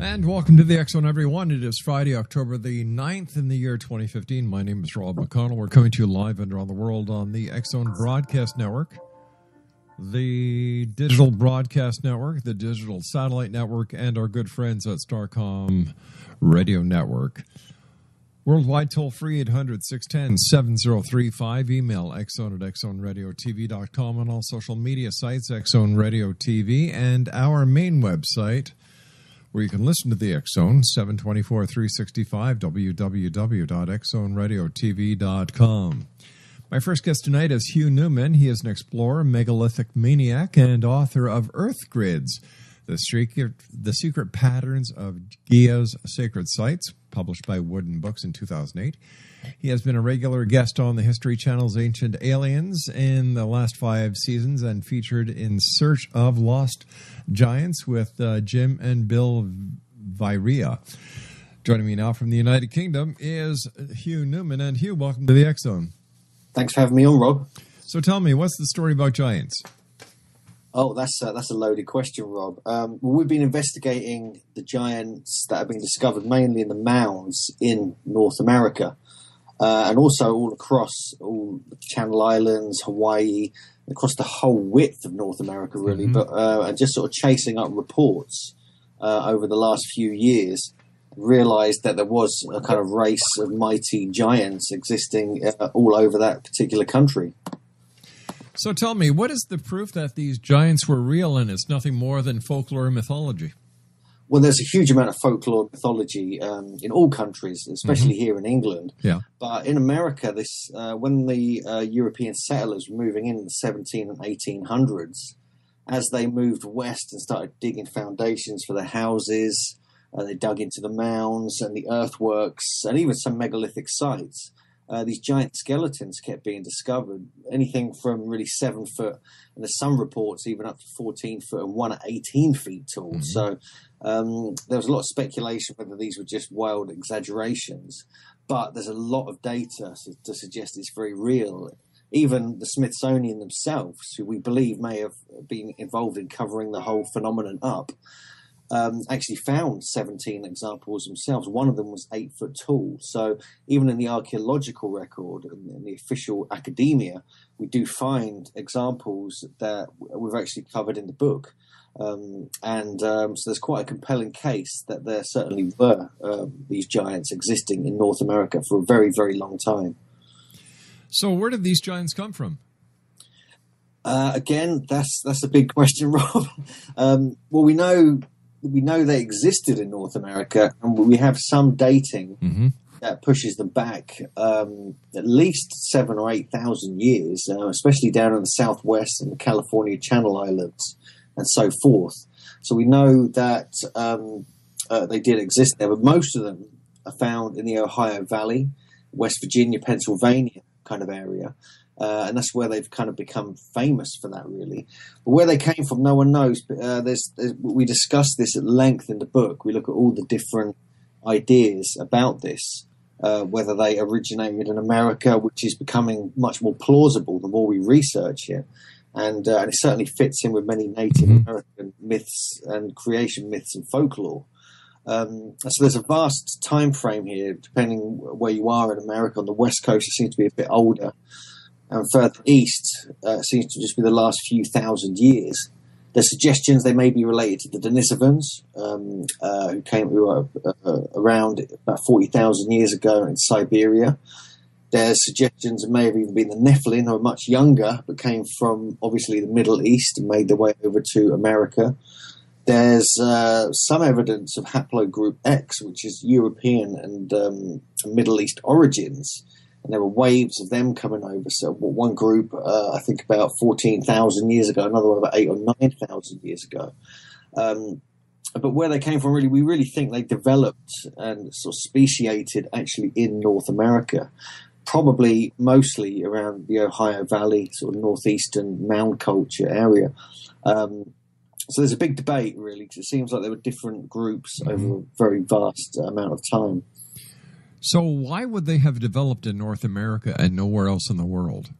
And welcome to the X Zone, everyone. It is Friday, October the 9th in the year 2015. My name is Rob McConnell. We're coming to you live and around the world on the X Zone Broadcast Network, the Digital Broadcast Network, the Digital Satellite Network, and our good friends at Starcom Radio Network. Worldwide toll-free, 800-610-7035. Email xzone at xzoneradiotv.com. On all social media sites, X Zone Radio TV, and our main website, where you can listen to the X Zone, 724-365, www.xzoneradiotv.com. My first guest tonight is HUGH NEWMAN. He is an explorer, megalithic maniac, and author of Earth Grids, The Secret Patterns of Gia's Sacred Sites, published by Wooden Books in 2008. He has been a regular guest on the History Channel's Ancient Aliens in the last 5 seasons and featured in Search of Lost Giants with Jim and Bill Virea. Joining me now from the United Kingdom is HUGH NEWMAN. And Hugh, welcome to the X Zone. Thanks for having me on, Rob. So tell me, what's the story about giants? Oh, that's a loaded question, Rob. Well, we've been investigating the giants that have been discovered mainly in the mounds in North America. And also all across all the Channel Islands, Hawaii, across the whole width of North America, really. Mm-hmm. But and just sort of chasing up reports over the last few years, realised that there was a kind of race of mighty giants existing all over that particular country. So tell me, what is the proof that these giants were real and it's nothing more than folklore and mythology? Well, there's a huge amount of folklore and mythology in all countries, especially here in England. Yeah. But in America, this when the European settlers were moving in the 17 and 1800s, as they moved west and started digging foundations for their houses, they dug into the mounds and the earthworks and even some megalithic sites. These giant skeletons kept being discovered, anything from really 7 foot, and there's some reports even up to 14 foot and one at 18 feet tall. Mm-hmm. So there was a lot of speculation whether these were just wild exaggerations, but there's a lot of data to suggest it's very real. Even the Smithsonian themselves, who we believe may have been involved in covering the whole phenomenon up, actually found 17 examples themselves. One of them was 8 foot tall. So even in the archaeological record and in the official academia, we do find examples that we've actually covered in the book. So there's quite a compelling case that there certainly were these giants existing in North America for a very, very long time. So where did these giants come from? Again, that's a big question, Rob. Well, we know they existed in North America, and we have some dating that pushes them back at least 7,000 or 8,000 years, especially down in the southwest and the California Channel Islands and so forth. So we know that they did exist there, but most of them are found in the Ohio Valley, West Virginia, Pennsylvania kind of area. And that's where they've kind of become famous for that, really. But where they came from, no one knows. But we discuss this at length in the book. We look at all the different ideas about this, whether they originated in America, which is becoming much more plausible the more we research it. And it certainly fits in with many Native American myths and creation myths and folklore. So there's a vast time frame here, depending where you are in America. On the West Coast, it seems to be a bit older. And further east, seems to just be the last few thousand years. There's suggestions they may be related to the Denisovans, who were around about 40,000 years ago in Siberia. There's suggestions it may have even been the Nephilim, who are much younger, but came from obviously the Middle East and made their way over to America. There's some evidence of haplogroup X, which is European and Middle East origins. And there were waves of them coming over. So one group, I think about 14,000 years ago, another one about 8,000 or 9,000 years ago. But where they came from, really, we really think they developed and sort of speciated actually in North America, probably mostly around the Ohio Valley, sort of northeastern mound culture area. So there's a big debate, really, because it seems like there were different groups over a very vast amount of time. So why would they have developed in North America and nowhere else in the world?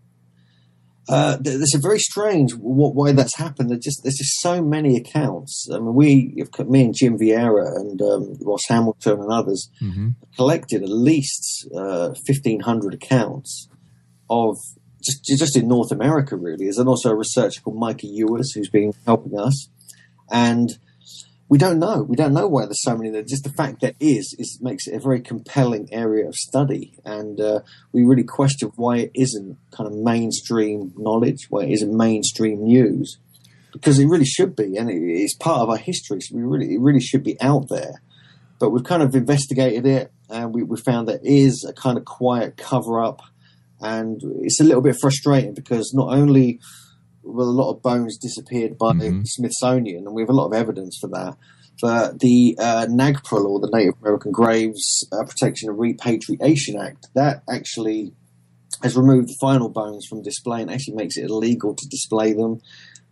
There's a very strange why that's happened. There's just so many accounts. I mean, me and Jim Vieira and Ross Hamilton and others collected at least 1,500 accounts of just in North America, really. There's also a researcher called Micah Ewers who's been helping us, and we don't know. We don't know why there's so many. Just the fact that is makes it a very compelling area of study, and we really question why it isn't kind of mainstream knowledge, why it isn't mainstream news, because it really should be, and it's part of our history. So it really should be out there. But we've kind of investigated it, and we found that it is a kind of quiet cover up, and it's a little bit frustrating because not only well, a lot of bones disappeared by the Smithsonian, and we have a lot of evidence for that. But the NAGPRA, or the Native American Graves Protection and Repatriation Act, that actually has removed the final bones from display and actually makes it illegal to display them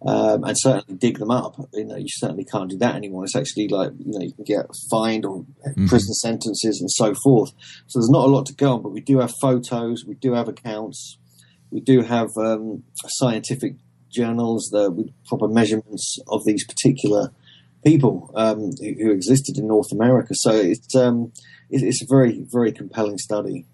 and certainly dig them up. You certainly can't do that anymore. It's actually you can get fined or prison sentences and so forth. So there's not a lot to go on, but we do have photos, we do have accounts, we do have scientific journals with proper measurements of these particular people who existed in North America. So it's a very, very compelling study.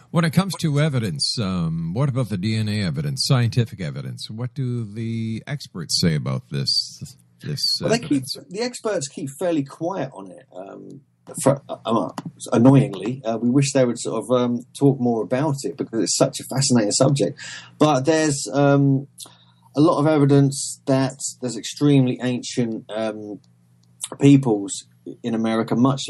When it comes to evidence, what about the DNA evidence, scientific evidence? What do the experts say about this evidence? The experts keep fairly quiet on it. Annoyingly, we wish they would sort of talk more about it because it's such a fascinating subject. But there's a lot of evidence that there's extremely ancient peoples in America, much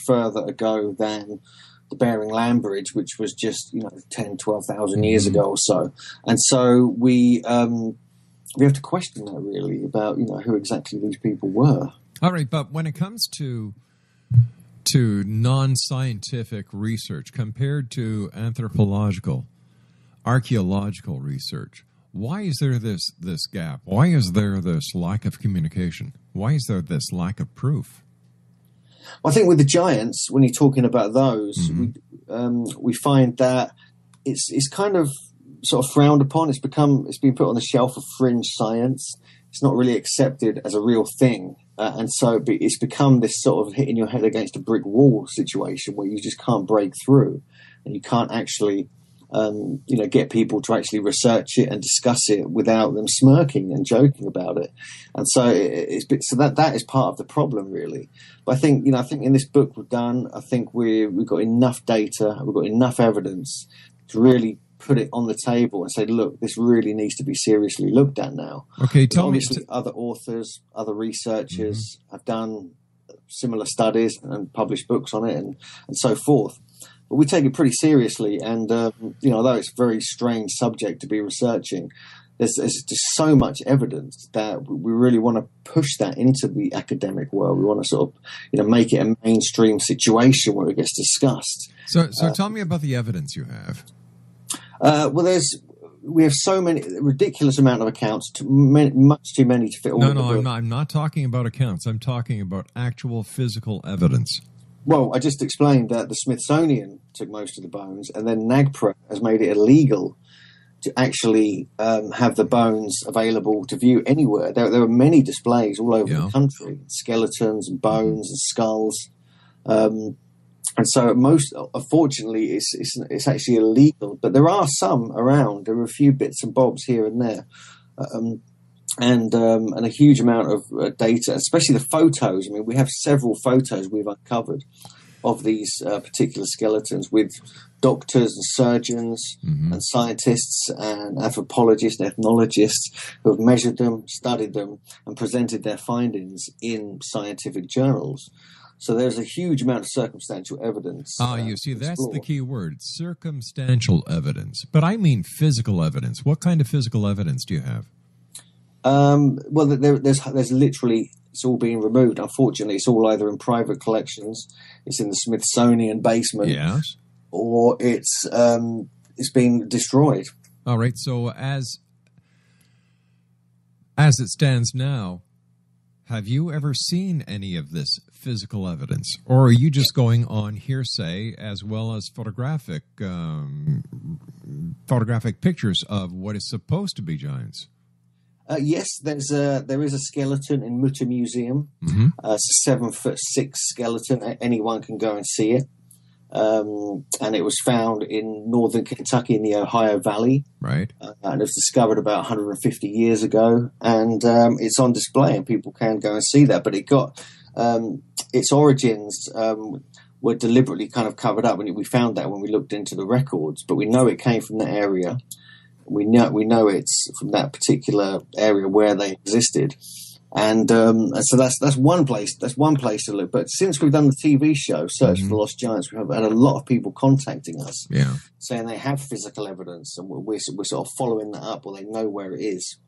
further ago than the Bering Land Bridge, which was just 10, 12,000 years ago or so. And so we have to question that really about who exactly these people were. All right, but when it comes to non-scientific research compared to anthropological, archaeological research, why is there this gap? Why is there this lack of communication? Why is there this lack of proof? Well, I think with the giants, when you're talking about those, we find that it's kind of sort of frowned upon. It's been put on the shelf of fringe science. It's not really accepted as a real thing. And so it's become this sort of hitting your head against a brick wall situation where you just can't break through and you can't actually get people to actually research it and discuss it without them smirking and joking about it. And so that is part of the problem, really. But I think in this book we've done, I think we've got enough data, we've got enough evidence to really put it on the table and say, look, this really needs to be seriously looked at now. Okay, tell me. Obviously, other authors, other researchers have done similar studies and published books on it and so forth. But we take it pretty seriously, and although it's a very strange subject to be researching, there's just so much evidence that we really want to push that into the academic world. We want to sort of make it a mainstream situation where it gets discussed. So tell me about the evidence you have. We have so many, ridiculous amount of accounts, much too many to fit all. No, I'm not talking about accounts. I'm talking about actual physical evidence. Well, I just explained that the Smithsonian took most of the bones, and then NAGPRA has made it illegal to actually have the bones available to view anywhere. There are many displays all over the country, skeletons and bones and skulls. And so unfortunately, it's actually illegal. But there are some around. There are a few bits and bobs here and there. And a huge amount of data, especially the photos. I mean, we have several photos we've uncovered of these particular skeletons with doctors and surgeons and scientists and anthropologists and ethnologists who have measured them, studied them, and presented their findings in scientific journals. So there's a huge amount of circumstantial evidence. You see, that's the key word, circumstantial evidence. But I mean physical evidence. What kind of physical evidence do you have? Well, there's literally, it's all being removed. Unfortunately, it's all either in private collections, it's in the Smithsonian basement, yes, or it's been destroyed. All right. So as it stands now, Have you ever seen any of this physical evidence, or are you just going on hearsay as well as photographic pictures of what is supposed to be giants? Yes, there is a skeleton in Mutta Museum. Mm-hmm. It's a 7'6" skeleton. Anyone can go and see it. And it was found in northern Kentucky in the Ohio Valley. Right. And it was discovered about 150 years ago. And it's on display, and people can go and see that. But it got its origins were deliberately kind of covered up, and we found that when we looked into the records. But we know it came from that area. We know it's from that particular area where they existed. And so that's one place. That's one place to look. But since we've done the TV show Search for Lost Giants, we have had a lot of people contacting us, saying they have physical evidence, and we're sort of following that up, or they know where it is.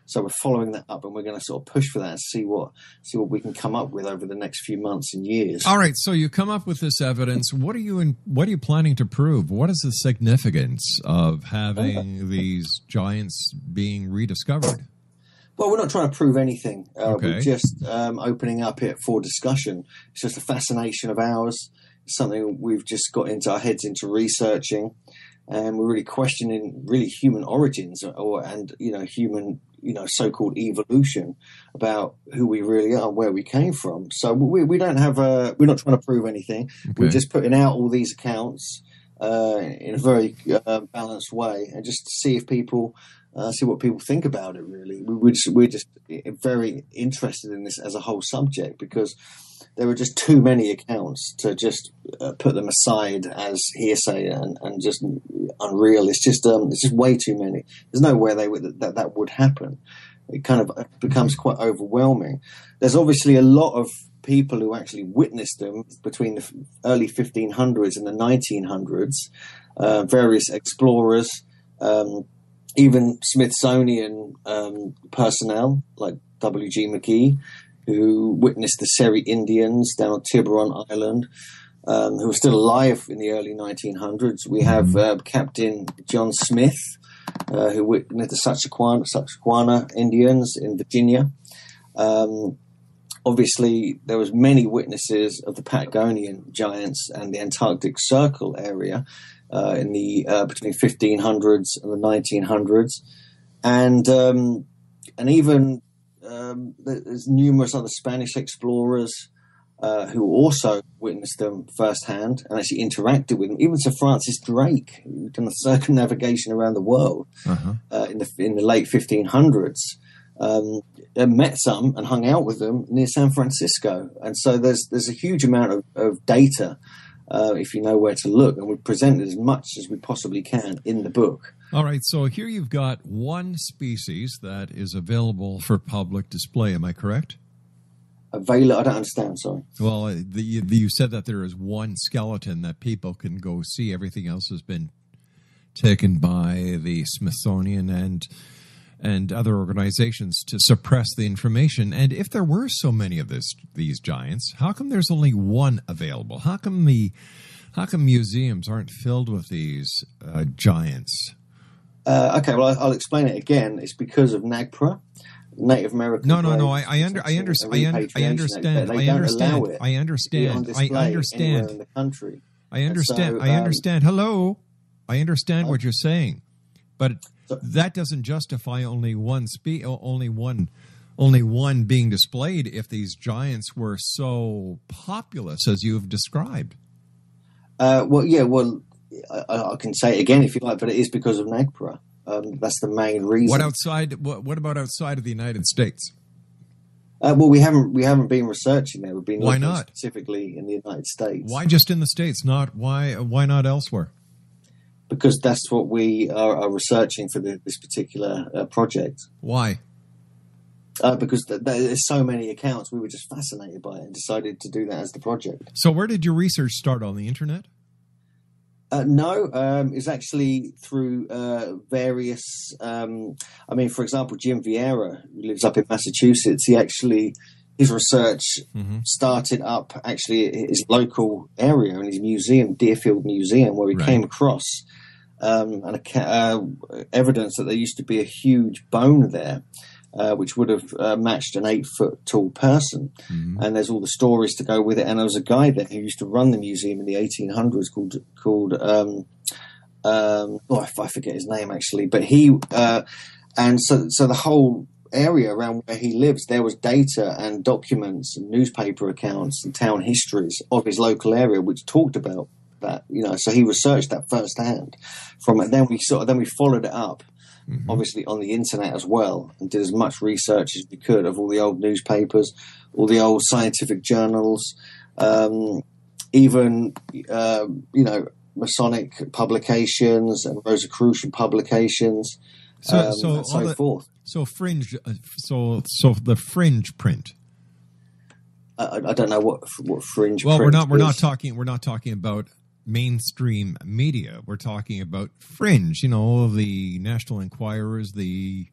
So we're following that up, and we're going to sort of push for that and see what we can come up with over the next few months and years. All right. So you come up with this evidence. What are you planning to prove? What is the significance of having these giants being rediscovered? Well, we're not trying to prove anything. Okay. We're just opening up it for discussion. It's just a fascination of ours. It's something we've just got into our heads into researching, and we're really questioning human origins and human so-called evolution, about who we really are, where we came from. So we don't have we're not trying to prove anything. Okay. We're just putting out all these accounts in a very balanced way, and just to see if people. See what people think about it. Really, we're just very interested in this as a whole subject, because there were just too many accounts to just put them aside as hearsay and just unreal. It's just way too many. There's no way that would happen. It kind of becomes quite overwhelming. There's obviously a lot of people who actually witnessed them between the early 1500s and the 1900s. Various explorers. Even Smithsonian personnel like W.G. McGee, who witnessed the Seri Indians down on Tiburon Island, who were still alive in the early 1900s. We have Captain John Smith, who witnessed the Susquehanna Indians in Virginia. Obviously, there was many witnesses of the Patagonian giants and the Antarctic Circle area in the between 1500s and the 1900s, and even there's numerous other Spanish explorers who also witnessed them firsthand and actually interacted with them. Even Sir Francis Drake, who done the circumnavigation around the world in the late 1500s. Met some and hung out with them near San Francisco, and so there's a huge amount of data if you know where to look, and we present as much as we possibly can in the book. All right, so here you've got one species that is available for public display. Am I correct? I don't understand. Sorry. Well, you said that there is one skeleton that people can go see. Everything else has been taken by the Smithsonian and other organizations to suppress the information. And if there were so many of these giants, how come there's only one available? How come museums aren't filled with these giants? Okay, well, I'll explain it again. It's because of NAGPRA, Native American. No. I understand. I understand. In the country. I understand. Hello. I understand what you're saying, but that doesn't justify only one being displayed if these giants were so populous as you've described. I can say it again if you like, but it is because of NAGPRA. That's the main reason. What about outside of the United States? Well, we haven't been researching there. We've been why looking not specifically in the United States. Why just in the States? Why not elsewhere? Because that's what we are researching for this particular project. Why? Because there's so many accounts. We were just fascinated by it and decided to do that as the project. So where did your research start? On the internet? No, it's actually through various... for example, Jim Vieira, who lives up in Massachusetts, his research started up actually his local area in his museum, Deerfield Museum, where he came across evidence that there used to be a huge bone there. which would have matched an 8-foot tall person. Mm-hmm. And there's all the stories to go with it. And there was a guy there who used to run the museum in the 1800s called I forget his name actually, but he and so the whole area around where he lives, there was data and documents and newspaper accounts and town histories of his local area which talked about that, so he researched that firsthand from it. Then we followed it up, mm-hmm. obviously on the internet as well, and did as much research as we could of all the old newspapers, all the old scientific journals, even Masonic publications and Rosicrucian publications, and so forth. So fringe, so the fringe print. I don't know what fringe. Well, print we're not talking about mainstream media. We're talking about fringe. The National Enquirers, the.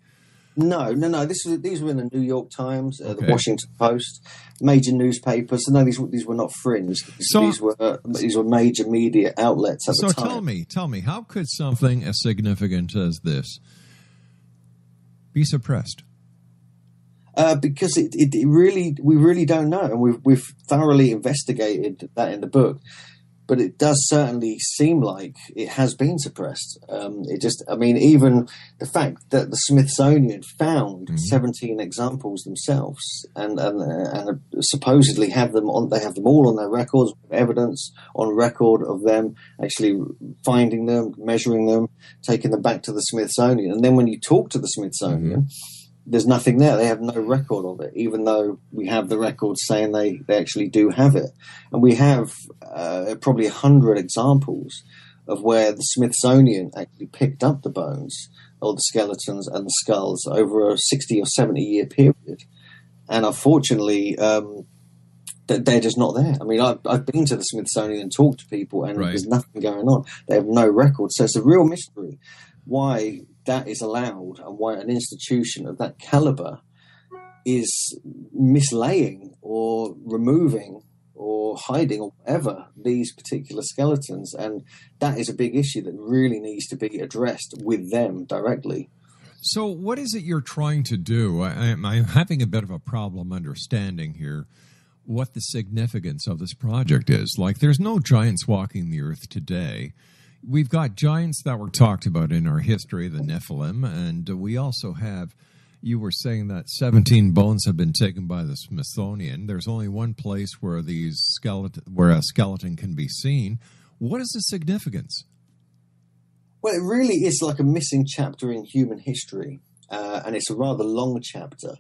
No. These were in the New York Times, the Washington Post, major newspapers. So no, these were not fringe. These were major media outlets at the time. So tell me, how could something as significant as this be suppressed? Because we really don't know, and we've thoroughly investigated that in the book. But it does certainly seem like it has been suppressed. Even the fact that the Smithsonian found mm-hmm. 17 examples themselves and supposedly they have them all on their records, evidence on record of them actually finding them, measuring them, taking them back to the Smithsonian. And then when you talk to the Smithsonian, mm-hmm. there's nothing there. They have no record of it, even though we have the records saying they actually do have it. And we have probably 100 examples of where the Smithsonian actually picked up the bones or the skeletons and the skulls over a 60 or 70 year period. And unfortunately, they're just not there. I mean, I've been to the Smithsonian and talked to people, and there's nothing going on. They have no record. So it's a real mystery why that is allowed and why an institution of that caliber is mislaying or removing or hiding or whatever these particular skeletons. And that is a big issue that really needs to be addressed with them directly. So what is it you're trying to do? I'm having a bit of a problem understanding here what the significance of this project is. Like, there's no giants walking the earth today. We've got giants that were talked about in our history, the Nephilim, and we also have, you were saying that 17 bones have been taken by the Smithsonian. There's only one place where a skeleton can be seen. What is the significance? Well, it really is like a missing chapter in human history, and it's a rather long chapter.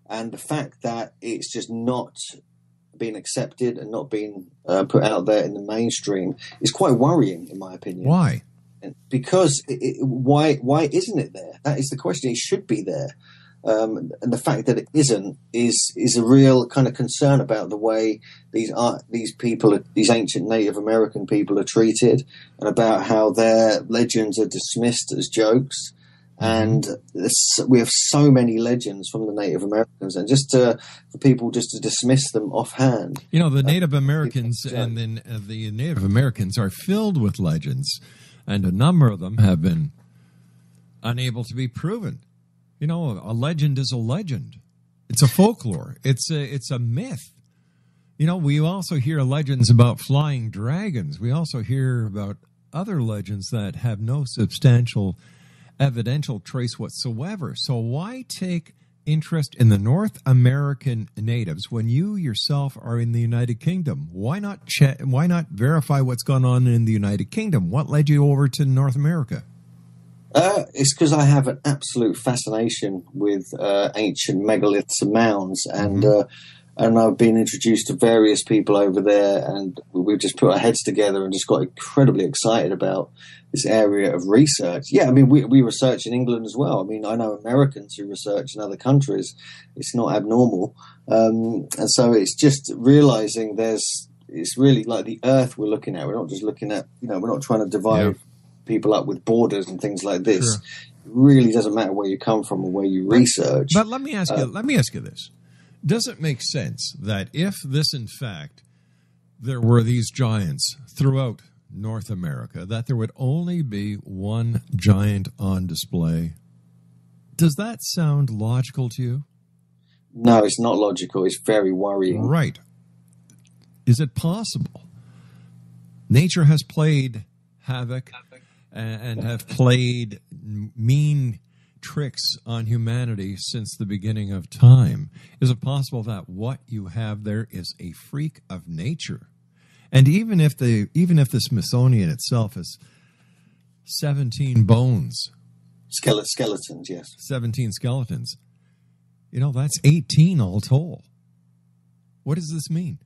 And the fact that it's just not being accepted and not being put out there in the mainstream is quite worrying, in my opinion. Why? Because why isn't it there? That is the question. It should be there. And the fact that it isn't is a real kind of concern about the way these ancient Native American people are treated, and about how their legends are dismissed as jokes. And we have so many legends from the Native Americans, and for people just to dismiss them offhand. The Native Americans and then the Native Americans are filled with legends, and a number of them have been unable to be proven. A legend is a legend. It's a folklore. It's a myth. We also hear legends about flying dragons. We also hear about other legends that have no substantial evidential trace whatsoever. So why take interest in the North American natives when you yourself are in the United Kingdom? Why not verify what's gone on in the United Kingdom? What led you over to North America? It's because I have an absolute fascination with ancient megaliths and mounds, and I've been introduced to various people over there, and we've just put our heads together and just got incredibly excited about this area of research. Yeah, I mean, we research in England as well. I mean, I know Americans who research in other countries. It's not abnormal. And so it's just realizing it's really like the earth we're looking at. We're not just looking at, we're not trying to divide people up with borders and things like this. Sure. It really doesn't matter where you come from or where you research. But let me ask you this. Does it make sense that if this, in fact, there were these giants throughout North America, that there would only be one giant on display Does that sound logical to you? No, it's not logical. It's very worrying. Right. Is it possible? Nature has played havoc and have played mean tricks on humanity since the beginning of time. Is it possible that what you have there is a freak of nature? And even if the Smithsonian itself is 17 bones, skeletons, yes, 17 skeletons, that's 18 all told. What does this mean?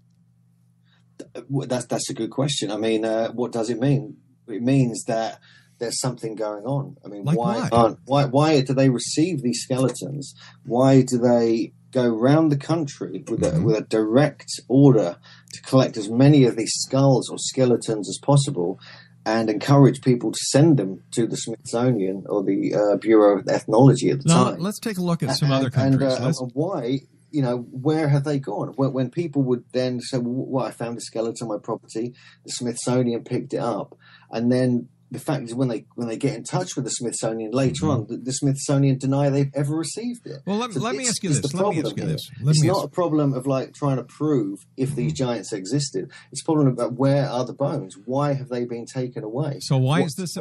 That's a good question. I mean, what does it mean? It means that there's something going on. I mean, like why do they receive these skeletons? Why do they go around the country with a direct order to collect as many of these skulls or skeletons as possible, and encourage people to send them to the Smithsonian or the Bureau of Ethnology at the time? Let's take a look at some other countries. And why? Where have they gone? When people would then say, well, I found a skeleton on my property, the Smithsonian picked it up. And then the fact is when they get in touch with the Smithsonian later on, the Smithsonian deny they've ever received it. Well, let me ask you this. It's not a problem of trying to prove if these giants existed. It's a problem about where are the bones? Why have they been taken away? So why is this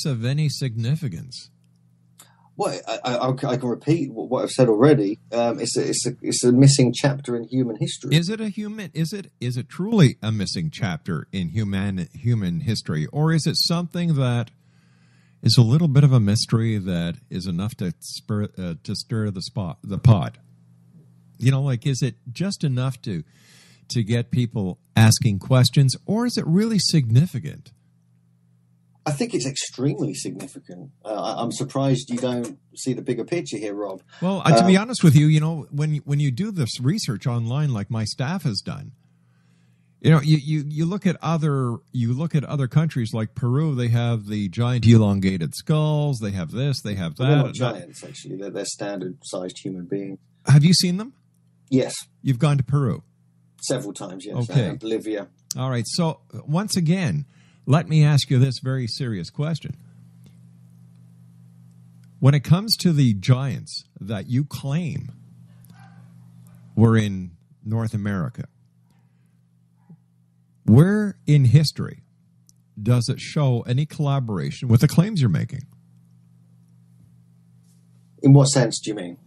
of any significance? Well, I can repeat what I've said already. It's a missing chapter in human history. Is it truly a missing chapter in human history, or is it something that is a little bit of a mystery that is enough to stir the pot? Is it just enough to get people asking questions, or is it really significant? I think it's extremely significant. I'm surprised you don't see the bigger picture here, Rob. Well, to be honest with you, when you do this research online, like my staff has done, you look at other countries like Peru. They have the giant elongated skulls. They have this. They have that. They're not giants, actually. They're standard-sized human beings. Have you seen them? Yes. You've gone to Peru? Several times, yes. Okay. Bolivia. All right. So once again, let me ask you this very serious question. When it comes to the giants that you claim were in North America, where in history does it show any collaboration with the claims you're making? In what sense do you mean?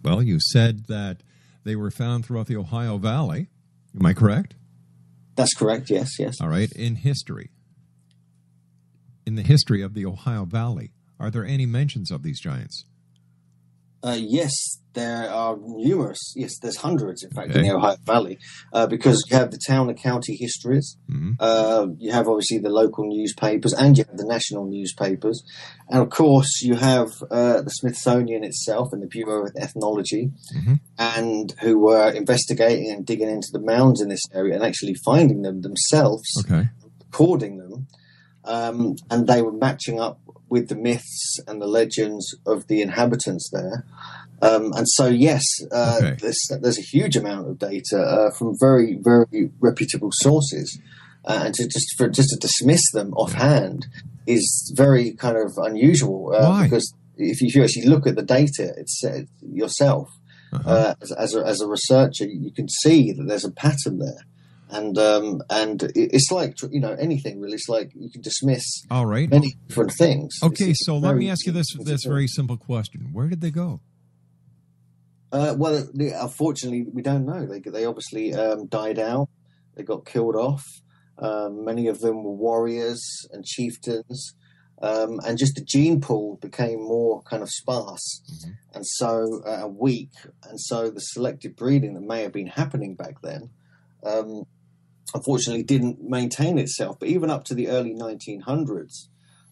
Well, you said that they were found throughout the Ohio Valley. Am I correct? That's correct, yes. All right. In the history of the Ohio Valley, are there any mentions of these giants? Yes, there are numerous. Yes, there's hundreds, in fact, in the Ohio Valley, because you have the town and county histories. Mm-hmm. You have, obviously, the local newspapers, and you have the national newspapers. And, of course, you have the Smithsonian itself and the Bureau of Ethnology, mm-hmm. and who were investigating and digging into the mounds in this area and actually finding them themselves, recording them, and they were matching up with the myths and the legends of the inhabitants there. And so, yes, there's a huge amount of data from very, very reputable sources. And to dismiss them offhand is very kind of unusual. Because if you actually look at the data yourself, as a researcher, you can see that there's a pattern there. And it's like, anything really. It's like you can dismiss many different things. Okay, so let me ask you this very simple question. Where did they go? Well, unfortunately, we don't know. They obviously died out. They got killed off. Many of them were warriors and chieftains. And just the gene pool became more kind of sparse, mm-hmm. and so weak. And so the selective breeding that may have been happening back then unfortunately didn't maintain itself. But even up to the early 1900s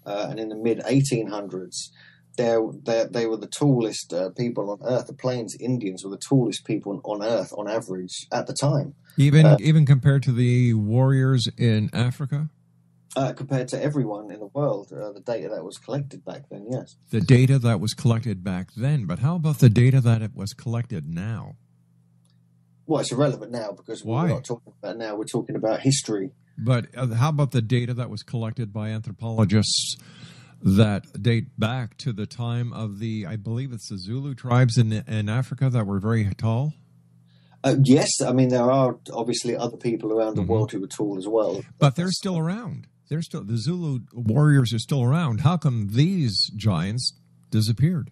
and in the mid 1800s, they were the tallest people on Earth. The Plains Indians were the tallest people on Earth on average at the time. Even compared to the warriors in Africa? Compared to everyone in the world, the data that was collected back then, yes. The data that was collected back then, but how about the data that it was collected now? Well, it's irrelevant now because we're not talking about now. We're talking about history. But how about the data that was collected by anthropologists that date back to the time of I believe it's the Zulu tribes in Africa that were very tall? Yes, I mean, there are obviously other people around the world who were tall as well. But they're still around. The Zulu warriors are still around. How come these giants disappeared?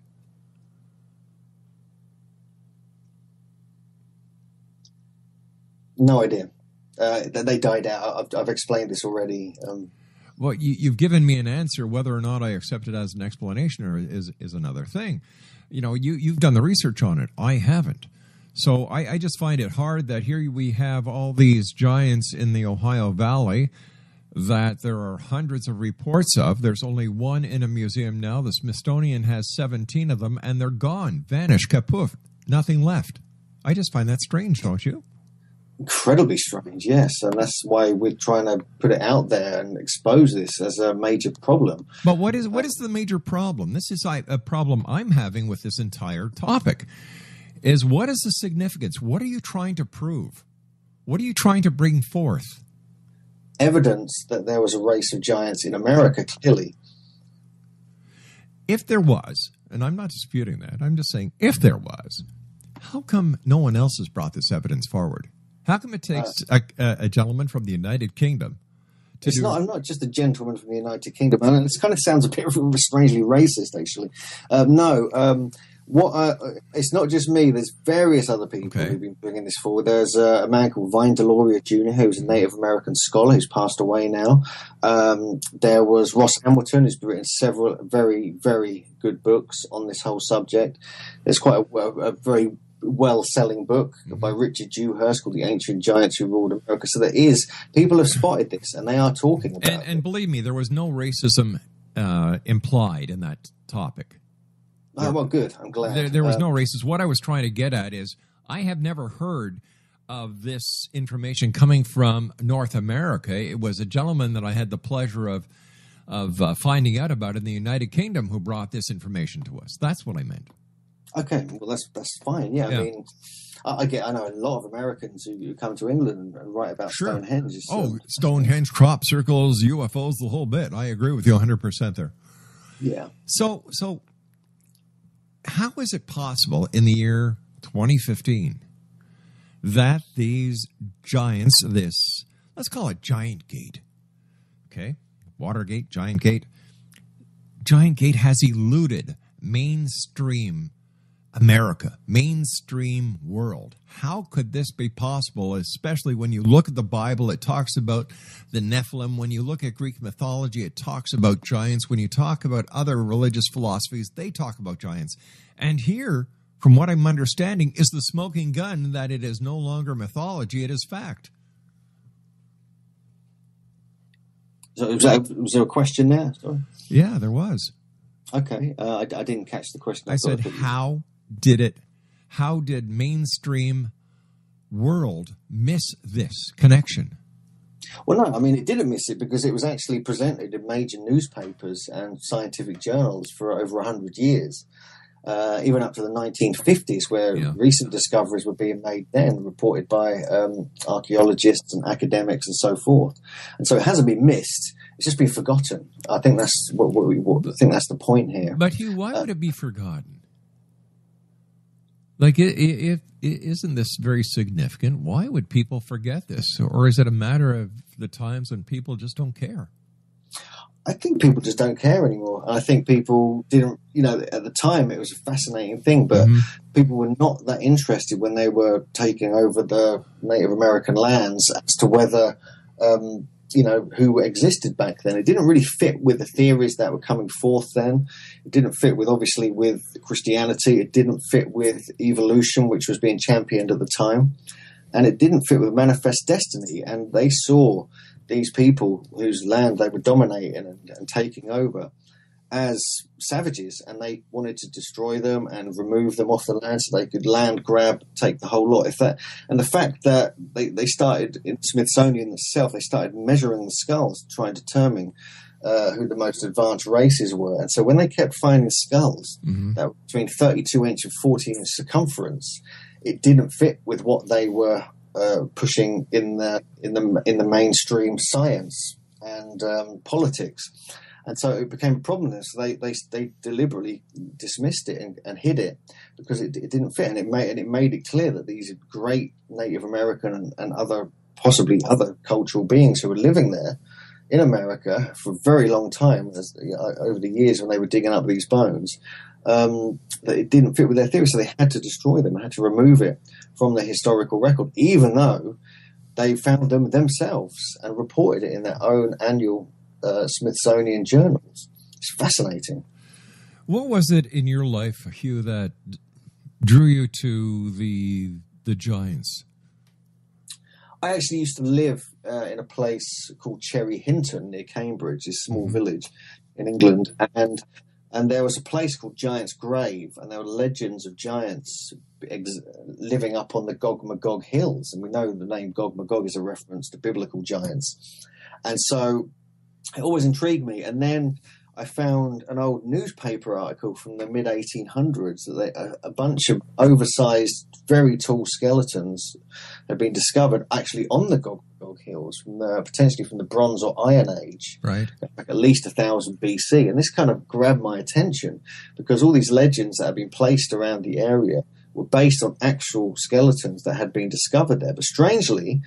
No idea. They died out. I've explained this already. Well, you've given me an answer. Whether or not I accept it as an explanation or is another thing. You've done the research on it. I haven't. So I just find it hard that here we have all these giants in the Ohio Valley that there are hundreds of reports of. There's only one in a museum now. The Smithsonian has 17 of them, and they're gone, vanished, kaput, nothing left. I just find that strange, don't you? Incredibly strange, yes, and that's why we're trying to put it out there and expose this as a major problem. But what is the major problem? This is a problem I'm having with this entire topic. Is what is the significance? What are you trying to prove? What are you trying to bring forth? Evidence that there was a race of giants in America, clearly. If there was, and I'm not disputing that, I'm just saying if there was, how come no one else has brought this evidence forward? How come it takes a gentleman from the United Kingdom to do... I'm not just a gentleman from the United Kingdom, and this kind of sounds a bit strangely racist, actually. It's not just me. There's various other people who've been bringing this forward. There's a man called Vine Deloria Jr., who's a Native American scholar who's passed away now. There was Ross Hamilton, who's written several very, very good books on this whole subject. There's quite a very well-selling book by Richard Dewhurst called The Ancient Giants Who Ruled America. So people have spotted this, and they are talking about it. And believe me, there was no racism implied in that topic. Oh, well, good. I'm glad. There was no racism. What I was trying to get at is I have never heard of this information coming from North America. It was a gentleman that I had the pleasure of finding out about in the United Kingdom who brought this information to us. That's what I meant. Okay, well, that's fine. Yeah, I mean, I know a lot of Americans who come to England and write about Stonehenge. Stonehenge, crop circles, UFOs, the whole bit. I agree with you 100% there. Yeah. So how is it possible in the year 2015 that these giants, let's call it Giant Gate, okay? Watergate, Giant Gate has eluded mainstream America, mainstream world. How could this be possible, especially when you look at the Bible, it talks about the Nephilim. When you look at Greek mythology, it talks about giants. When you talk about other religious philosophies, they talk about giants. And here, from what I'm understanding, is the smoking gun that it is no longer mythology, it is fact. So was there a question there? Sorry. Yeah, there was. Okay, I didn't catch the question. I said, how did mainstream world miss this connection? Well, no, I mean, it didn't miss it because it was actually presented in major newspapers and scientific journals for over 100 years, even up to the 1950s, where recent discoveries were being made then, reported by archaeologists and academics and so forth. And so it hasn't been missed. It's just been forgotten. I think that's I think that's the point here. But Hugh, why would it be forgotten? Like, isn't this very significant? Why would people forget this? Or is it a matter of the times when people just don't care? I think people just don't care anymore. I think people didn't, at the time it was a fascinating thing, but people were not that interested when they were taking over the Native American lands as to whether, who existed back then. It didn't really fit with the theories that were coming forth then. It didn't fit obviously with Christianity. It didn't fit with evolution, which was being championed at the time. And it didn't fit with manifest destiny. And they saw these people whose land they were dominating and taking over as savages, and they wanted to destroy them and remove them off the land so they could land grab, take the whole lot. And the fact that they started in Smithsonian itself, they started measuring the skulls to try and determine who the most advanced races were. And so when they kept finding skulls that were between 32 inch and 14 inch circumference, it didn't fit with what they were pushing in the mainstream science and politics. And so it became a problem. So they deliberately dismissed it and hid it because it didn't fit, and it made it clear that these great Native American and possibly other cultural beings who were living there in America for a very long time, over the years when they were digging up these bones, that it didn't fit with their theory, so they had to destroy them, had to remove it from the historical record, even though they found them themselves and reported it in their own annual Smithsonian journals. It's fascinating. What was it in your life, Hugh, that drew you to the giants? I actually used to live in a place called Cherry Hinton near Cambridge, this small village in England, and there was a place called Giant's Grave, and there were legends of giants living up on the Gog Magog hills, and we know the name Gog Magog is a reference to biblical giants, and so it always intrigued me. And then I found an old newspaper article from the mid-1800s that a bunch of oversized, very tall skeletons had been discovered actually on the Gog Magog hills, potentially from the Bronze or Iron Age, right? Like at least 1000 BC. And this kind of grabbed my attention because all these legends that had been placed around the area were based on actual skeletons that had been discovered there. But strangely,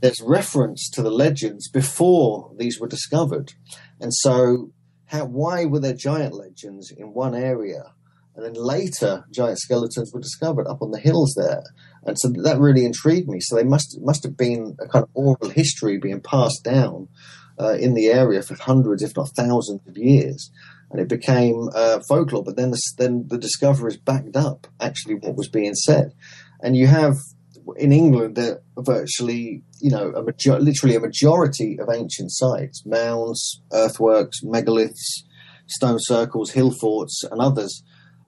there's reference to the legends before these were discovered. And so why were there giant legends in one area, and then later giant skeletons were discovered up on the hills there? And so that really intrigued me. So they must have been a kind of oral history being passed down in the area for hundreds, if not thousands of years. And it became folklore. But then the discoveries backed up actually what was being said. And you have in England virtually, literally a majority of ancient sites, mounds, earthworks, megaliths, stone circles, hill forts, and others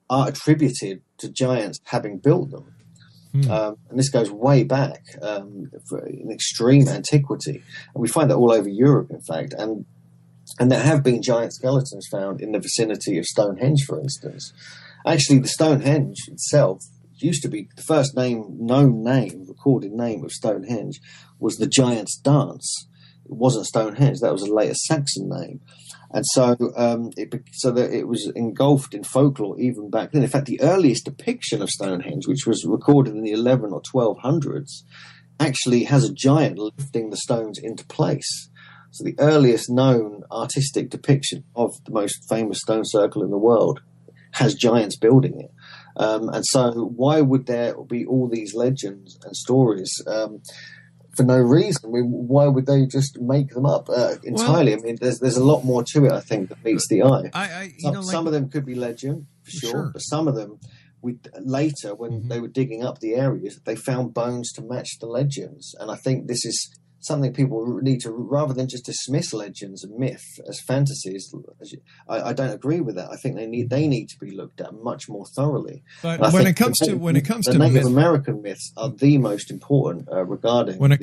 are attributed to giants having built them. And this goes way back in extreme antiquity. And we find that all over Europe, in fact. And there have been giant skeletons found in the vicinity of Stonehenge, for instance. Actually, the Stonehenge itself used to be the first recorded name of Stonehenge was the Giant's Dance. It wasn't Stonehenge. That was a later Saxon name. And so it was engulfed in folklore even back then. In fact, the earliest depiction of Stonehenge, which was recorded in the 11 or 1200s, actually has a giant lifting the stones into place. So the earliest known artistic depiction of the most famous stone circle in the world has giants building it. And so why would there be all these legends and stories for no reason? I mean, why would they just make them up entirely? Well, I mean, there's a lot more to it, I think, that meets the eye. Some of them could be legend, for sure. But some of them, later, when they were digging up the areas, they found bones to match the legends. And I think this is something people need to, rather than just dismiss legends and myth as fantasies. I don't agree with that. I think they need to be looked at much more thoroughly. But when it comes to Native American myths are the most important regarding when it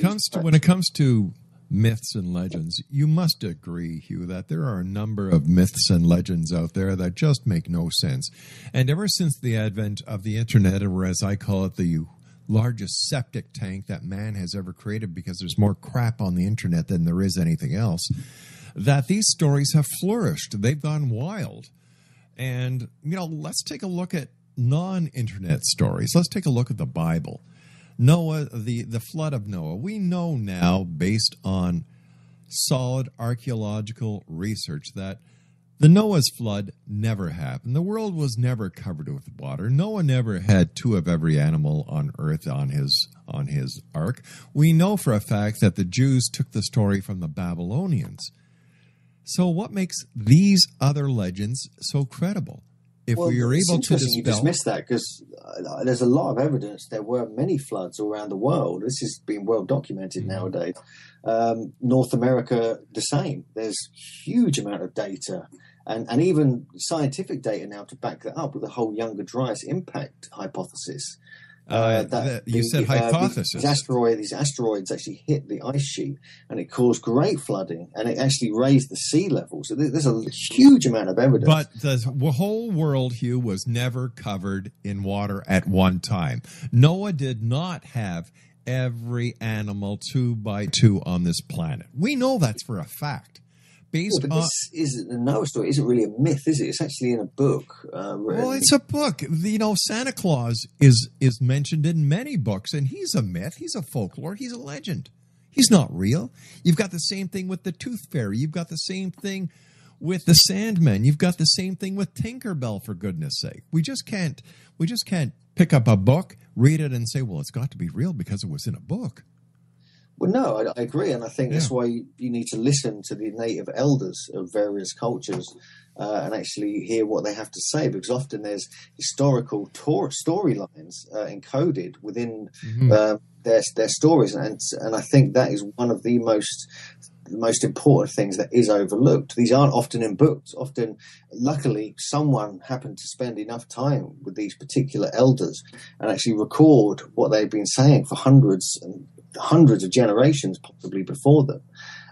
comes to myths and legends, you must agree, Hugh, that there are a number of myths and legends out there that just make no sense. And ever since the advent of the internet, or as I call it, the largest septic tank that man has ever created, because there's more crap on the internet than there is anything else, that these stories have flourished. They've gone wild. And, let's take a look at non-internet stories. Let's take a look at the Bible. Noah, the flood of Noah. We know now, based on solid archaeological research, that the Noah's flood never happened. The world was never covered with water. Noah never had two of every animal on earth on his ark. We know for a fact that the Jews took the story from the Babylonians. So what makes these other legends so credible? If we are able to dispel... You dismiss that because there's a lot of evidence there were many floods all around the world. This has been well documented nowadays. North America, the same. There's huge amount of data and even scientific data now to back that up with the whole Younger Dryas impact hypothesis. You said hypothesis. These asteroids actually hit the ice sheet and it caused great flooding and it actually raised the sea level. So there's a huge amount of evidence. But the whole world, Hugh, was never covered in water at one time. Noah did not have every animal 2 by 2 on this planet. We know that's for a fact. based but on... this isn't a Noah story. It isn't really a myth, is it? It's actually in a book. Well, it's a book. You know, Santa Claus is mentioned in many books, and he's a myth. He's a folklore. He's a legend. He's not real. You've got the same thing with the Tooth Fairy. You've got the same thing with the Sandman. You've got the same thing with Tinkerbell, for goodness sake. We just can't pick up a book, read it, and say, well, it's got to be real because it was in a book. Well, no, I agree, and I think that's why you need to listen to the native elders of various cultures and actually hear what they have to say, because often there's historical storylines encoded within their stories, and I think that is one of the most important things that is overlooked. These aren't often in books. Often, luckily, someone happened to spend enough time with these particular elders and actually record what they've been saying for hundreds of generations possibly before them.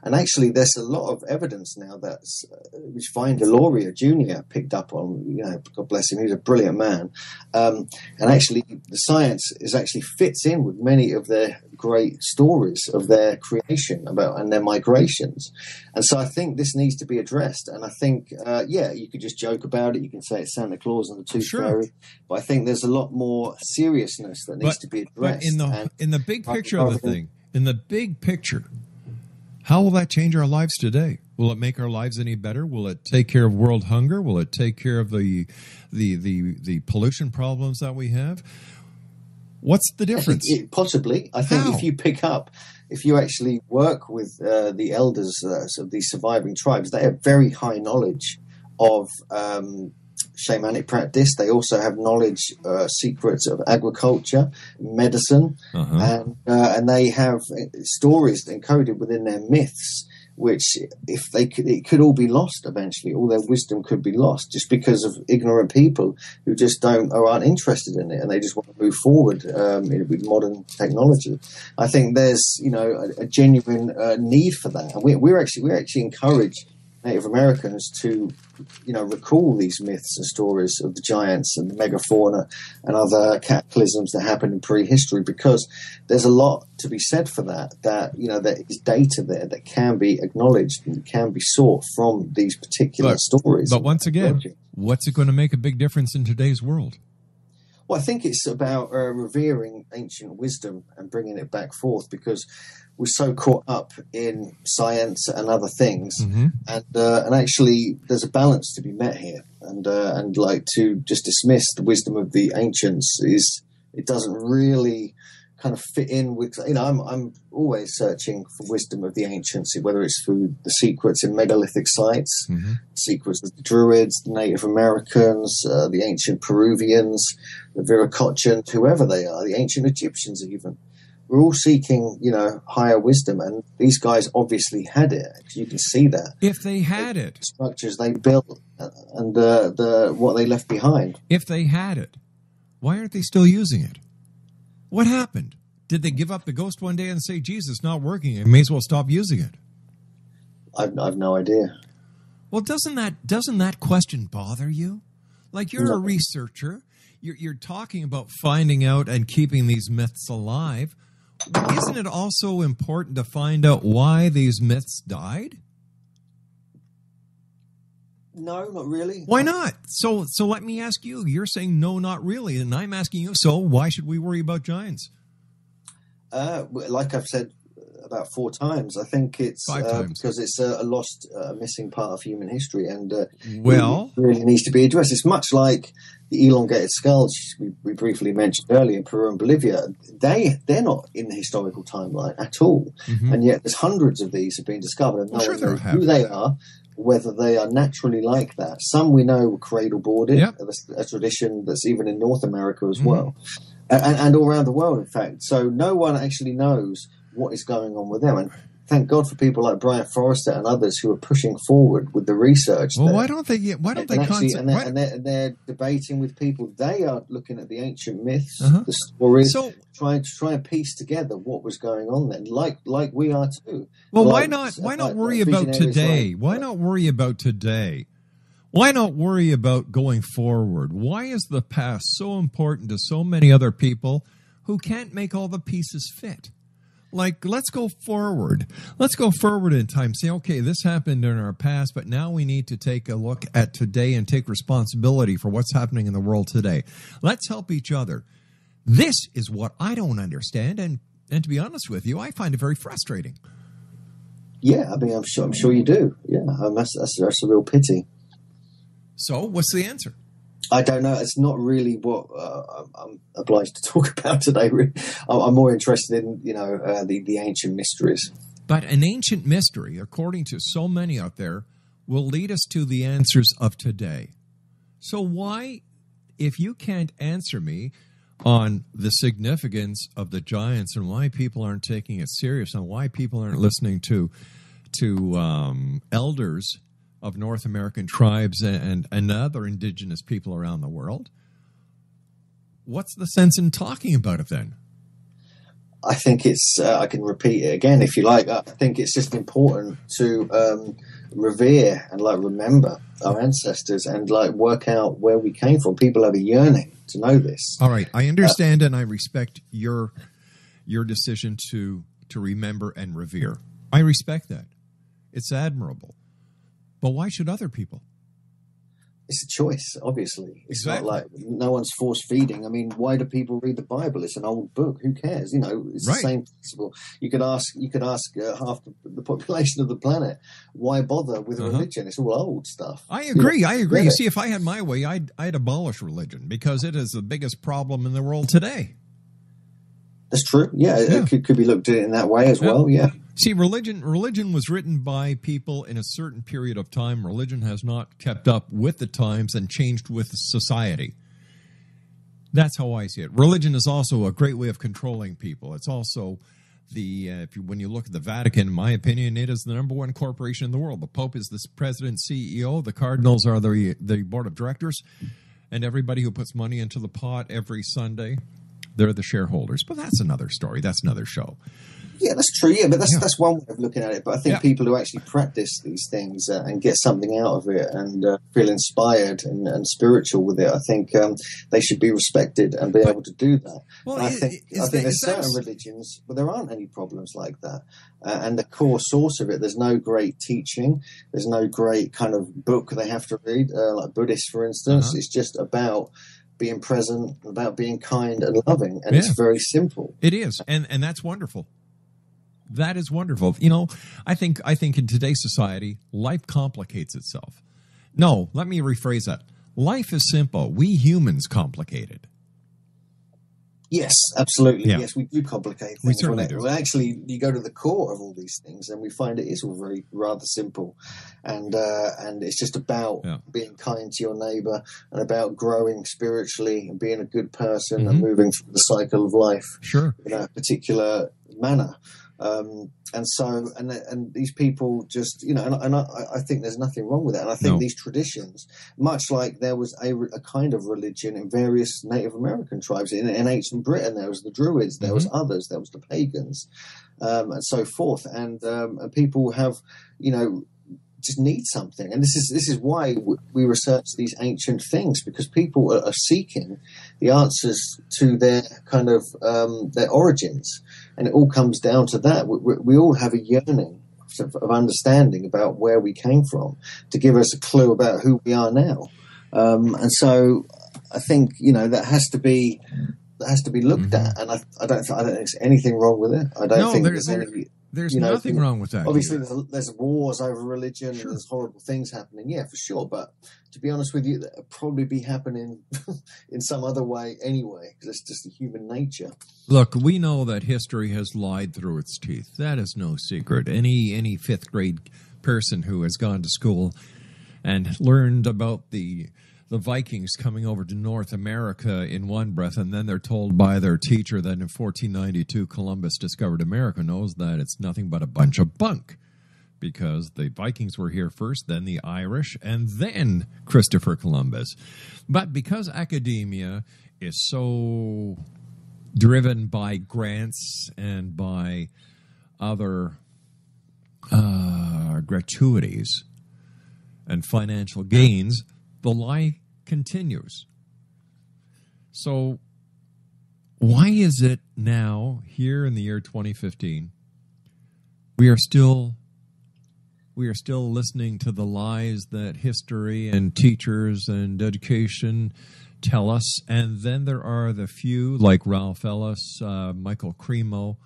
And actually, there's a lot of evidence now that's which Vine Deloria Jr. picked up on. You know, God bless him, he's a brilliant man. And actually, the science fits in with many of their great stories of their creation and their migrations. And so I think this needs to be addressed. And I think, you could just joke about it. You can say it's Santa Claus and the Tooth Fairy, but I think there's a lot more seriousness that needs to be addressed. But in the big picture of the thing, in the big picture, how will that change our lives today? Will it make our lives any better? Will it take care of world hunger? Will it take care of the pollution problems that we have? What's the difference? Possibly. I think if you actually work with the elders of these surviving tribes, they have very high knowledge of shamanic practice. They also have knowledge, secrets of agriculture, medicine, and they have stories encoded within their myths, which it could all be lost eventually. All their wisdom could be lost just because of ignorant people who just aren't interested in it, and they just want to move forward with modern technology. I think there's a genuine need for that, and we actually encourage Native Americans to recall these myths and stories of the giants and the megafauna and other cataclysms that happened in prehistory, because there's a lot to be said for that there is data there that can be acknowledged and can be sought from these particular stories. But once again, what's it going to make a big difference in today's world? Well, I think it's about revering ancient wisdom and bringing it back forth, because we're so caught up in science and other things, and actually there's a balance to be met here, and like to just dismiss the wisdom of the ancients it doesn't really kind of fit in with, I'm always searching for wisdom of the ancients, whether it's through the secrets in megalithic sites, secrets of the Druids, the Native Americans, the ancient Peruvians, the Viracochans, whoever they are, the ancient Egyptians even. We're all seeking, higher wisdom, and these guys obviously had it. You can see that. If they had it. Structures they built and what they left behind. If they had it, why aren't they still using it? What happened? Did they give up the ghost one day and say, Jesus, it's not working, I may as well stop using it? I've no idea. Well, doesn't that question bother you? Like, you're a researcher. You're talking about finding out and keeping these myths alive. Isn't it also important to find out why these myths died? No, not really. Why not? So let me ask you. You're saying no, not really, and I'm asking you, so why should we worry about giants? Like I've said about 4 times, I think it's 5 times. Because it's a lost, missing part of human history, and it really needs to be addressed. It's much like the elongated skulls we briefly mentioned earlier in Peru and Bolivia. They're not in the historical timeline at all, and yet there's hundreds of these have been discovered, and no one knows who they are, whether they are naturally like that. Some we know were cradle-boarded, a tradition that's even in North America as well, and all around the world, in fact. So no one actually knows what is going on with them. And thank God for people like Brian Forrester and others who are pushing forward with the research. Well, why don't they they're debating with people. They are looking at the ancient myths, the stories, trying and piece together what was going on then, like we are too. Well, why not worry about today? Why not worry about today? Why not worry about going forward? Why is the past so important to so many other people who can't make all the pieces fit? Like, let's go forward. Let's go forward in time. Say, okay, this happened in our past, but now we need to take a look at today and take responsibility for what's happening in the world today. Let's help each other. This is what I don't understand, and to be honest with you, I find it very frustrating. Yeah, I mean, I'm sure you do. Yeah, that's a real pity. So, what's the answer? I don't know. It's not really what I'm obliged to talk about today. I'm more interested in, the ancient mysteries. But an ancient mystery, according to so many out there, will lead us to the answers of today. So why, if you can't answer me on the significance of the giants and why people aren't taking it serious and why people aren't listening to elders of North American tribes and other indigenous people around the world, what's the sense in talking about it then? I think it's, I can repeat it again if you like, I think it's just important to revere and remember our ancestors and work out where we came from. People have a yearning to know this. All right. I understand and I respect your decision to remember and revere. I respect that. It's admirable. But why should other people? It's a choice, obviously. It's exactly. not like no one's force-feeding. I mean, why do people read the Bible? It's an old book. Who cares? It's right. The same principle. You could ask half the population of the planet, why bother with religion? It's all old stuff. I agree. I agree. You see, if I had my way, I'd abolish religion because it is the biggest problem in the world today. That's true. Yeah, it could be looked at in that way as well. Yeah. See, religion was written by people in a certain period of time. Religion has not kept up with the times and changed with society. That's how I see it. Religion is also a great way of controlling people. It's also when you look at the Vatican, in my opinion, it is the number one corporation in the world. The Pope is the president, CEO. The cardinals are the board of directors. And everybody who puts money into the pot every Sunday, they're the shareholders. But that's another story. That's another show. Yeah, that's true. Yeah, but that's one way of looking at it. But I think people who actually practice these things and get something out of it and feel inspired and spiritual with it, I think they should be respected and be able to do that. Well, I think there's certain religions where there aren't any problems like that. And the core source of it, there's no great teaching. There's no great kind of book they have to read, like Buddhists, for instance. It's just about being present, about being kind and loving. And it's very simple. It is. And that's wonderful. That is wonderful. I think in today's society, life complicates itself. No, let me rephrase that. Life is simple. We humans complicate it. Yes, absolutely. Yeah. Yes, we do complicate things. We certainly do. Well, actually, you go to the core of all these things, and we find it is all rather simple, and it's just about being kind to your neighbour and about growing spiritually and being a good person and moving through the cycle of life, in a particular manner. And these people just, and I think there's nothing wrong with that. And I think these traditions, much like there was a kind of religion in various Native American tribes, in ancient Britain, there was the Druids, there was others, there was the pagans, and so forth. And people have, just need something. And this is why we research these ancient things, because people are seeking the answers to their kind of their origins. And it all comes down to that. We all have a yearning of understanding about where we came from to give us a clue about who we are now. And so I think, that has to be looked at. And I don't think there's anything wrong with it. I don't think there's any... There's nothing wrong with that. Obviously, there's wars over religion and there's horrible things happening. Yeah, for sure. But to be honest with you, that'll probably be happening in some other way anyway, because it's just human nature. Look, we know that history has lied through its teeth. That is no secret. Any fifth grade person who has gone to school and learned about the Vikings coming over to North America in one breath, and then they're told by their teacher that in 1492 Columbus discovered America, knows that it's nothing but a bunch of bunk, because the Vikings were here first, then the Irish, and then Christopher Columbus. But because academia is so driven by grants and by other gratuities and financial gains, the lie continues. So Why is it now, here in the year 2015, we are still listening to the lies that history and teachers and education tell us, and then there are the few like Ralph Ellis, Michael Cremo,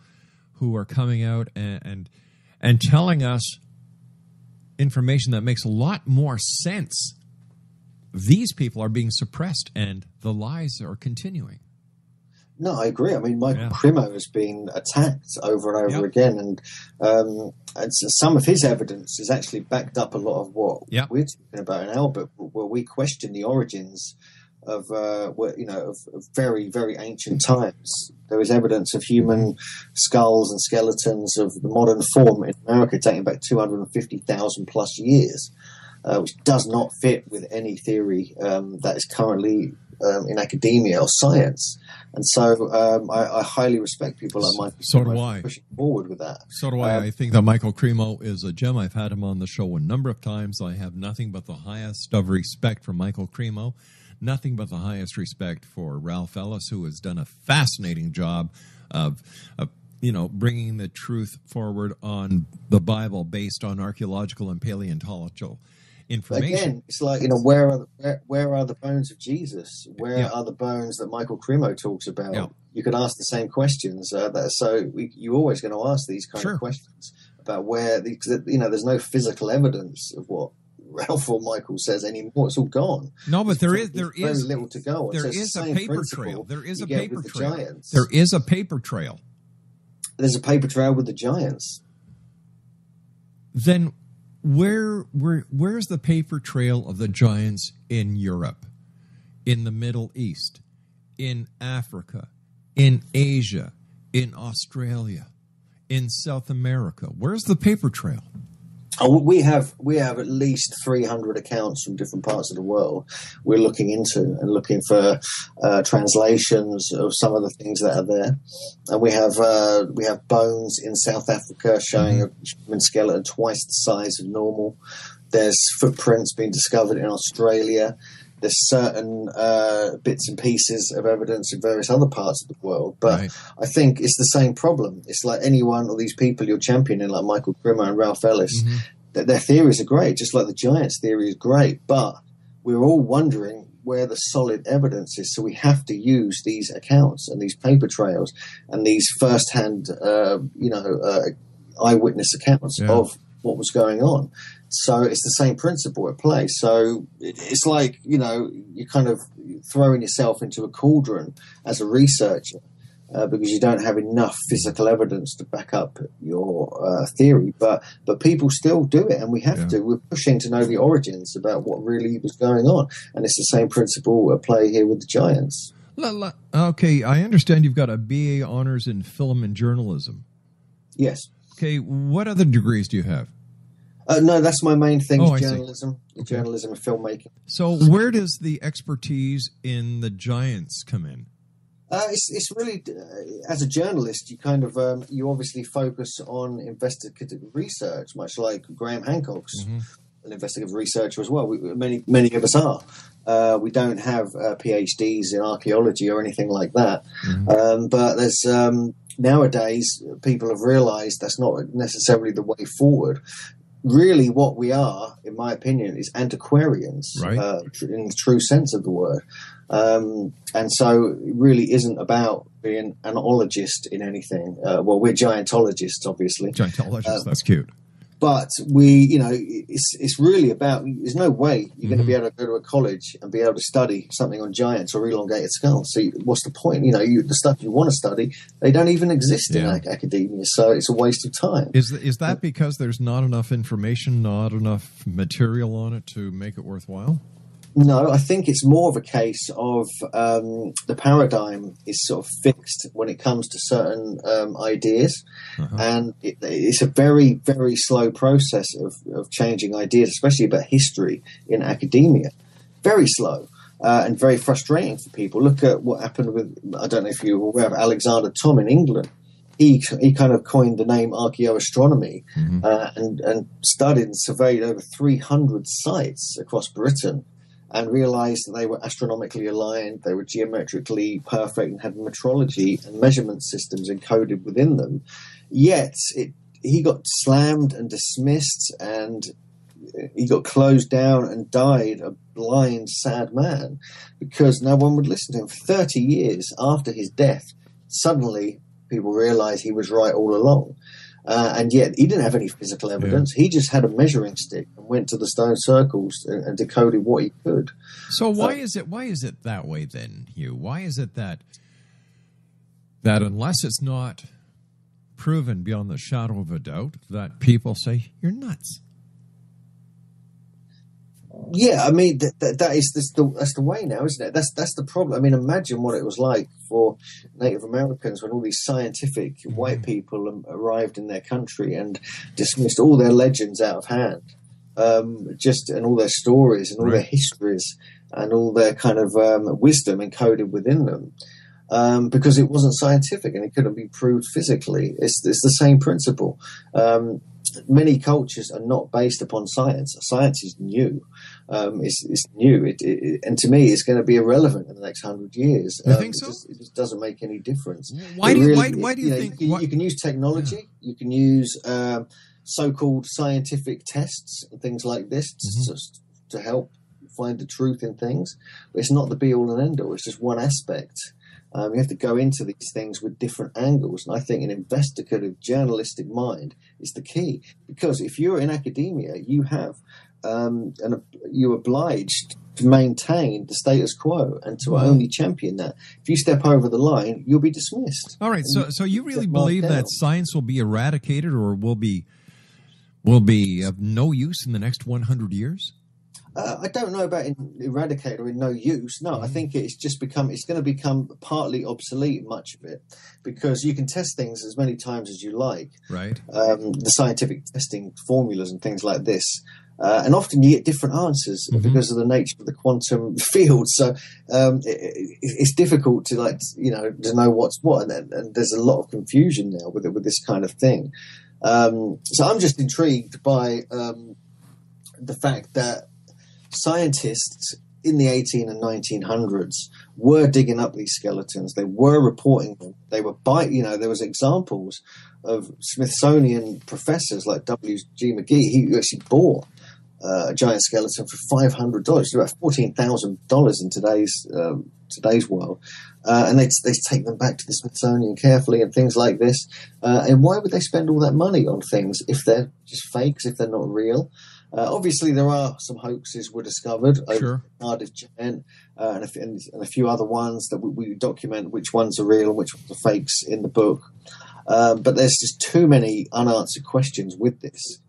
who are coming out and telling us information that makes a lot more sense. These people are being suppressed, and the lies are continuing. No, I agree. I mean, Michael Cremo has been attacked over and over again, and some of his evidence has actually backed up a lot of what we're talking about in our book, where we question the origins of very, very ancient times. There is evidence of human skulls and skeletons of the modern form in America dating back 250,000 plus years, which does not fit with any theory that is currently in academia or science. And so I highly respect people like Michael Cremo pushing forward with that. So do I. I think that Michael Cremo is a gem. I've had him on the show a number of times. I have nothing but the highest of respect for Michael Cremo, nothing but the highest respect for Ralph Ellis, who has done a fascinating job of bringing the truth forward on the Bible based on archaeological and paleontological information. Again, it's like, where are the bones of Jesus? Where are the bones that Michael Cremo talks about? Yeah. You could ask the same questions. You're always going to ask these kind of questions about where there's no physical evidence of what Ralph or Michael says anymore. It's all gone. No, but there is very little to go on. There is a paper trail. There is a paper trail. There is a paper trail. There's a paper trail with the giants. Then where's the paper trail of the giants in Europe, in the Middle East, in Africa, in Asia, in Australia, in South America? Where's the paper trail? Oh, we have at least 300 accounts from different parts of the world we're looking into and looking for translations of some of the things that are there. And we have bones in South Africa showing a human skeleton twice the size of normal. There's footprints being discovered in Australia. There's certain bits and pieces of evidence in various other parts of the world. But I think it's the same problem. It's like any one of these people you're championing, like Michael Cremo and Ralph Ellis, that their theories are great, just like the giants theory is great. But we're all wondering where the solid evidence is. So we have to use these accounts and these paper trails and these first-hand, eyewitness accounts of what was going on. So it's the same principle at play. So it's like, you're kind of throwing yourself into a cauldron as a researcher because you don't have enough physical evidence to back up your theory. But people still do it, and we have to. We're pushing to know the origins about what really was going on. And it's the same principle at play here with the giants. Okay, I understand you've got a BA honors in film and journalism. Yes. Okay, what other degrees do you have? No, that's my main thing, is journalism. Journalism and filmmaking. So where does the expertise in the giants come in? It's really, as a journalist, you kind of, you obviously focus on investigative research, much like Graham Hancock's an investigative researcher as well. Many of us are. We don't have PhDs in archaeology or anything like that. But there's nowadays, people have realized that's not necessarily the way forward. Really, what we are, in my opinion, is antiquarians, in the true sense of the word. And so it really isn't about being an ologist in anything. Well, we're giantologists, obviously. Giantologists, that's cute. But it's really about, there's no way you're going to be able to go to a college and be able to study something on giants or elongated skulls. So what's the point? The stuff you want to study, they don't even exist in academia. So it's a waste of time. Is that because there's not enough information, not enough material on it to make it worthwhile? No, I think it's more of a case of the paradigm is sort of fixed when it comes to certain ideas. And it's a very, very slow process of changing ideas, especially about history in academia. Very slow and very frustrating for people. Look at what happened with, I don't know if you're aware of Alexander Thom in England. He kind of coined the name archaeoastronomy and studied and surveyed over 300 sites across Britain. and realized that they were astronomically aligned, they were geometrically perfect, and had metrology and measurement systems encoded within them. Yet he got slammed and dismissed, and he got closed down and died a blind, sad man, because no one would listen to him. For 30 years after his death, suddenly people realized he was right all along. And yet he didn't have any physical evidence. Yeah. He just had a measuring stick and went to the stone circles and decoded what he could. So why is it that way then, Hugh? Why is it that unless it's not proven beyond the shadow of a doubt, that people say you're nuts? Yeah, I mean that's the way now, isn't it? That's the problem. I mean, imagine what it was like for Native Americans when all these scientific white people arrived in their country and dismissed all their legends out of hand, and all their stories and all their histories and all their kind of wisdom encoded within them, because it wasn't scientific and it couldn't be proved physically. It's the same principle. Many cultures are not based upon science. Science is new. It's new. And to me, it's going to be irrelevant in the next 100 years. You think so? It just doesn't make any difference. Why do you think? You can use technology. Yeah. You can use so-called scientific tests and things like this to help find the truth in things. But it's not the be-all and end-all. It's just one aspect. You have to go into these things with different angles. And I think an investigative journalistic mind is the key. Because if you're in academia, you have you're obliged to maintain the status quo and to only champion that. If you step over the line, you'll be dismissed. All right. So you really believe that science will be eradicated or will be of no use in the next 100 years? I don't know about eradicate or in no use. No, I think it's going to become partly obsolete, much of it, because you can test things as many times as you like. Right. The scientific testing formulas and things like this. And often you get different answers because of the nature of the quantum field. So it's difficult to to know what's what, and there's a lot of confusion now with this kind of thing. So I'm just intrigued by the fact that scientists in the 18 and 1900s were digging up these skeletons. They were reporting them. They were there was examples of Smithsonian professors like W.G. McGee. He actually bought a giant skeleton for $500. It's about $14,000 in today's world. And they take them back to the Smithsonian carefully and things like this. And why would they spend all that money on things if they're just fakes, if they're not real? Obviously, there are some hoaxes were discovered. Sure. Cardiff Giant and a few other ones that we document which ones are real and which ones are fakes in the book. But there's just too many unanswered questions with this.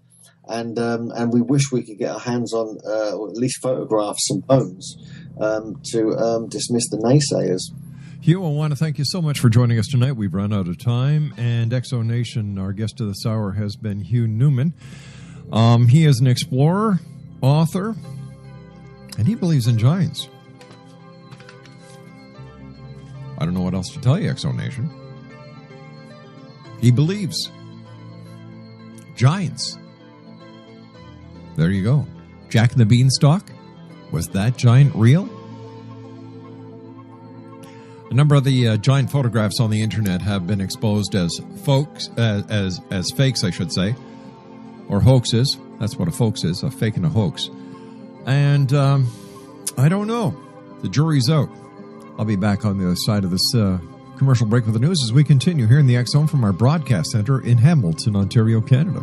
And we wish we could get our hands on, or at least photograph some bones to dismiss the naysayers. Hugh, I want to thank you so much for joining us tonight. We've run out of time. And Exo Nation, our guest of this hour has been Hugh Newman. He is an explorer, author, and he believes in giants. I don't know what else to tell you, Exo Nation. He believes. Giants. There you go. Jack and the Beanstalk. Was that giant real? A number of the giant photographs on the internet have been exposed as as fakes, I should say. Or hoaxes. That's what a hoax is, a fake and a hoax. And I don't know. The jury's out. I'll be back on the other side of this commercial break with the news as we continue here in the X Zone from our broadcast center in Hamilton, Ontario, Canada.